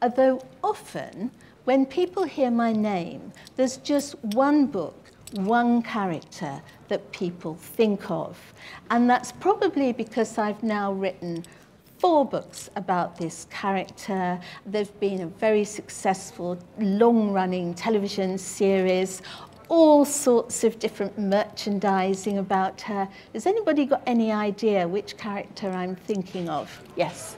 although often when people hear my name, there's just one book, one character that people think of. And that's probably because I've now written 4 books about this character. There've been a very successful, long-running television series, all sorts of different merchandising about her. Has anybody got any idea which character I'm thinking of? Yes?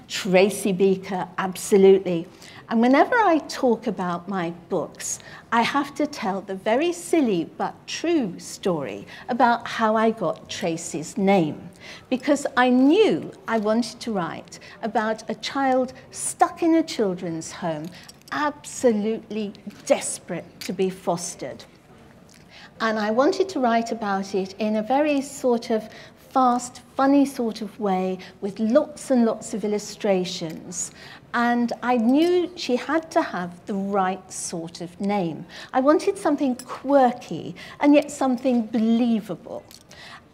Tracy Beaker, absolutely. And whenever I talk about my books, I have to tell the very silly but true story about how I got Tracy's name. Because I knew I wanted to write about a child stuck in a children's home, absolutely desperate to be fostered. And I wanted to write about it in a very sort of fast, funny sort of way with lots and lots of illustrations. And I knew she had to have the right sort of name. I wanted something quirky and yet something believable.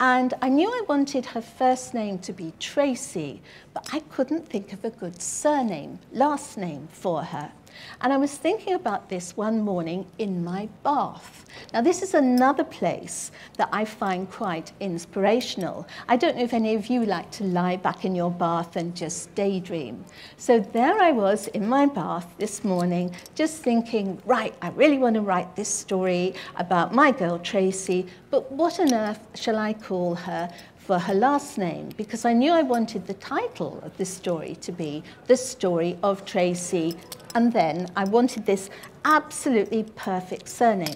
And I knew I wanted her first name to be Tracy, but I couldn't think of a good surname, last name for her. And I was thinking about this one morning in my bath. Now, this is another place that I find quite inspirational. I don't know if any of you like to lie back in your bath and just daydream. So there I was in my bath this morning, just thinking, right, I really want to write this story about my girl Tracy, but what on earth shall I call her for her last name? Because I knew I wanted the title of this story to be The Story of Tracy, and then I wanted this absolutely perfect surname.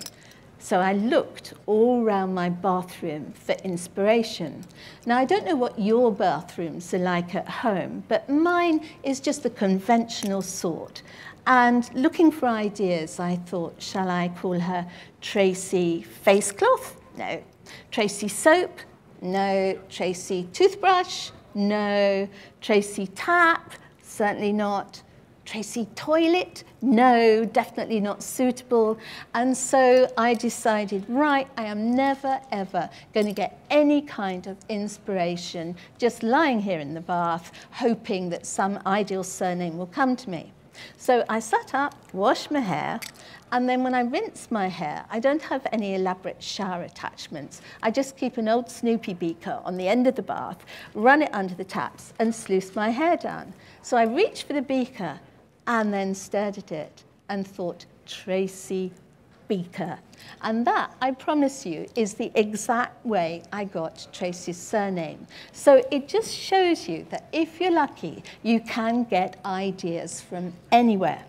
So I looked all around my bathroom for inspiration. Now, I don't know what your bathrooms are like at home, but mine is just the conventional sort. And looking for ideas, I thought, shall I call her Tracy Face Cloth? No. Tracy Soap? No. Tracy Toothbrush? No. Tracy Tap? Certainly not. Tracy Toilet? No, definitely not suitable. And so I decided, right, I am never, ever going to get any kind of inspiration just lying here in the bath, hoping that some ideal surname will come to me. So I sat up, washed my hair, and then when I rinse my hair, I don't have any elaborate shower attachments. I just keep an old Snoopy beaker on the end of the bath, run it under the taps, and sluice my hair down. So I reached for the beaker and then stared at it and thought, Tracy Beaker. And that, I promise you, is the exact way I got Tracy's surname. So it just shows you that if you're lucky, you can get ideas from anywhere.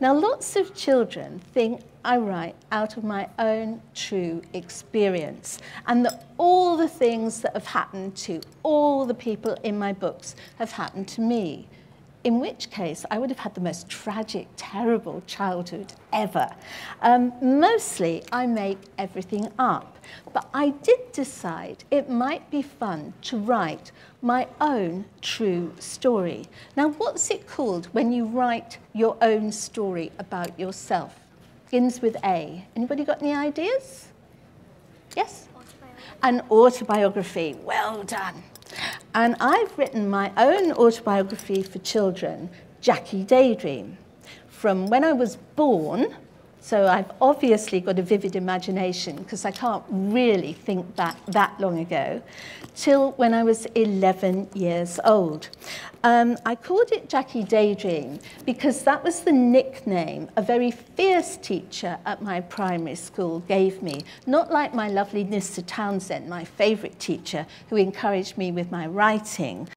Now, lots of children think I write out of my own true experience, and that all the things that have happened to all the people in my books have happened to me. In which case, I would have had the most tragic, terrible childhood ever. Mostly, I make everything up. But I did decide it might be fun to write my own true story. Now, what's it called when you write your own story about yourself? Begins with A. Anybody got any ideas? Yes? An autobiography. Well done. And I've written my own autobiography for children, Jackie Daydream, from when I was born. So I've obviously got a vivid imagination because I can't really think back that long ago, till when I was 11 years old. I called it Jackie Daydream because that was the nickname a very fierce teacher at my primary school gave me, not like my lovely Mr. Townsend, my favourite teacher, who encouraged me with my writing.